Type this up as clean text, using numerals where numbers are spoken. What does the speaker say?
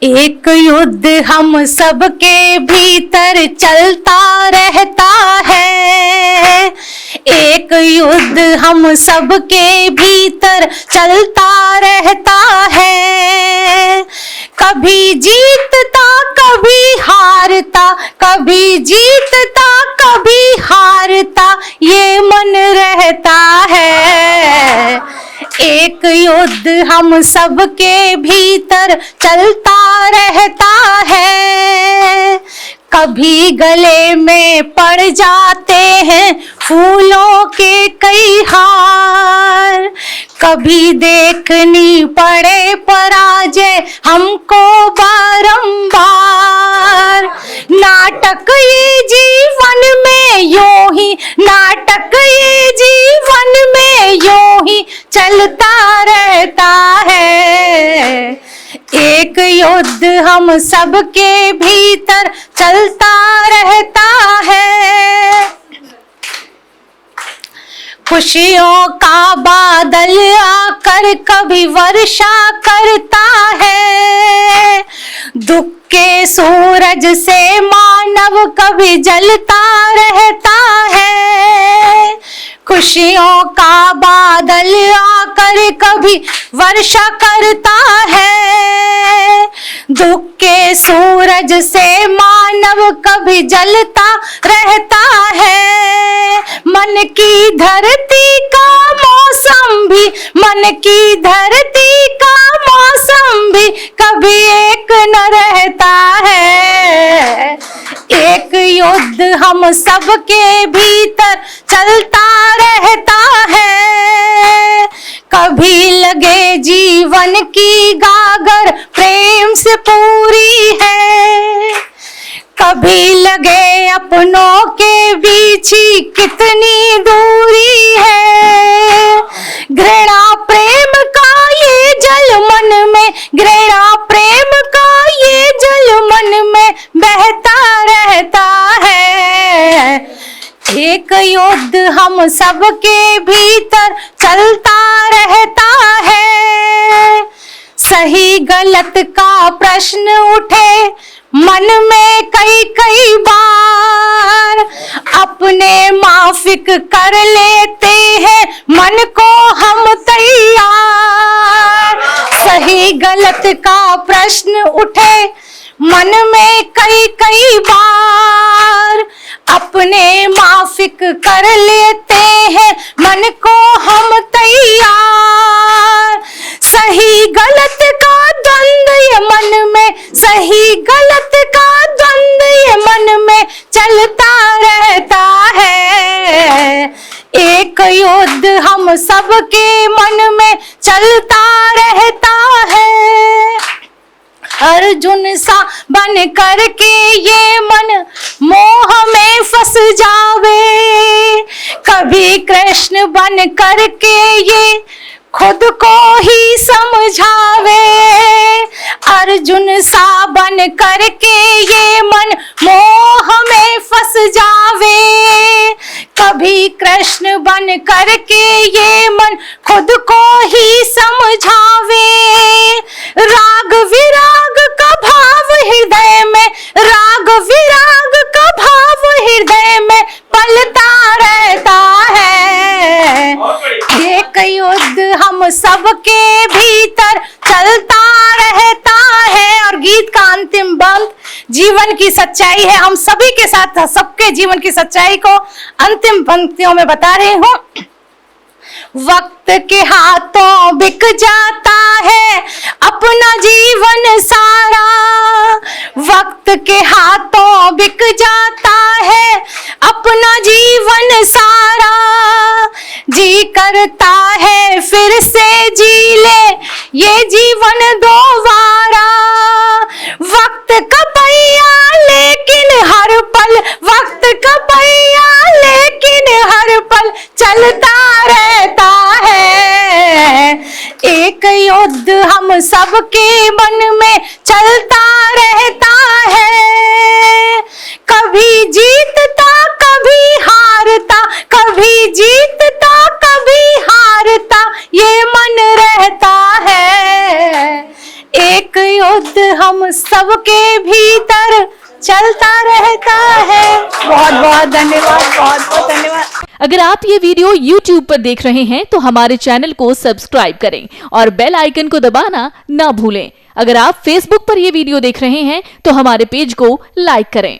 एक युद्ध हम सबके भीतर चलता रहता है। एक युद्ध हम सबके भीतर चलता रहता है। कभी जीतता कभी हारता, कभी जीतता कभी हारता, ये मन रहता है। एक युद्ध हम सबके भीतर चलता रहता है। कभी गले में पड़ जाते हैं फूलों के कई हार, कभी देखनी पड़े पराजय हमको बारंबार। नाटक ये जीवन में यूं ही, नाटक ये जीवन में यूं ही चलता रहता है। एक युद्ध हम सबके भीतर चलता रहता है। खुशियों का बादल आकर कभी वर्षा करता है। दुख के सूरज से मानव कभी जलता रहता है। खुशियों का बादल आकर कभी वर्षा करता है। दुख के सूरज से मानव कभी जलता रहता है। मन की धरती का मौसम भी, मन की धरती का मौसम भी कभी एक न रहता है। एक युद्ध हम सबके भीतर चलता रहता है। कभी लगे जीवन की गागर प्रेम से पूरी है, कभी लगे अपनों के बीच ही कितनी दूरी है। घृणा प्रेम का ये जल मन में, घृणा प्रेम का ये जल मन में बहता रहता है। एक युद्ध हम सबके भीतर चलता रहता है। सही गलत का प्रश्न उठे मन में कई कई बार, अपने माफिक कर लेते हैं मन को हम तैयार। सही गलत का प्रश्न उठे मन में कई कई बार, अपने माफिक कर लेते हैं मन को हम तैयार। सही गलत का द्वंद्व ये मन में, सही गलत का द्वंद्व ये मन में चलता रहता है। एक युद्ध हम सबके मन में चलता रहता है। अर्जुन सा बन करके ये मन मोह में फंस जावे, कभी कृष्ण बन करके ये खुद को ही समझावे। अर्जुन सा बन करके ये मन मोह में फंस जावे, कभी कृष्ण बन करके ये मन खुद को ही समझावे। राग विराग का भाव हृदय में, राग विराग का भाव हृदय में पलता रहता है। एक युद्ध हम सबके भीतर चलता रहता है। और गीत का अंतिम बंद जीवन की सच्चाई है। हम सभी के साथ सबके जीवन की सच्चाई को अंतिम पंक्तियों में बता रही हूँ। वक्त के हाथों बिक जाता है अपना जीवन सारा, वक्त के हाथों बिक जाता है अपना जीवन सारा। जी करता है फिर से जी ले ये जीवन दोबारा। वक्त का पहिया लेकिन हर पल, वक्त का पहिया लेकिन हर पल चलता रहता है। एक युद्ध हम सबके मन में चलता रहता है। कभी जीतता कभी हारता, कभी जीतता कभी हारता, ये मन रहता है। एक युद्ध हम सबके भीतर चलता रहता है। बहुत बहुत धन्यवाद, बहुत बहुत धन्यवाद। अगर आप ये वीडियो YouTube पर देख रहे हैं तो हमारे चैनल को सब्सक्राइब करें और बेल आइकन को दबाना ना भूलें। अगर आप Facebook पर ये वीडियो देख रहे हैं तो हमारे पेज को लाइक करें।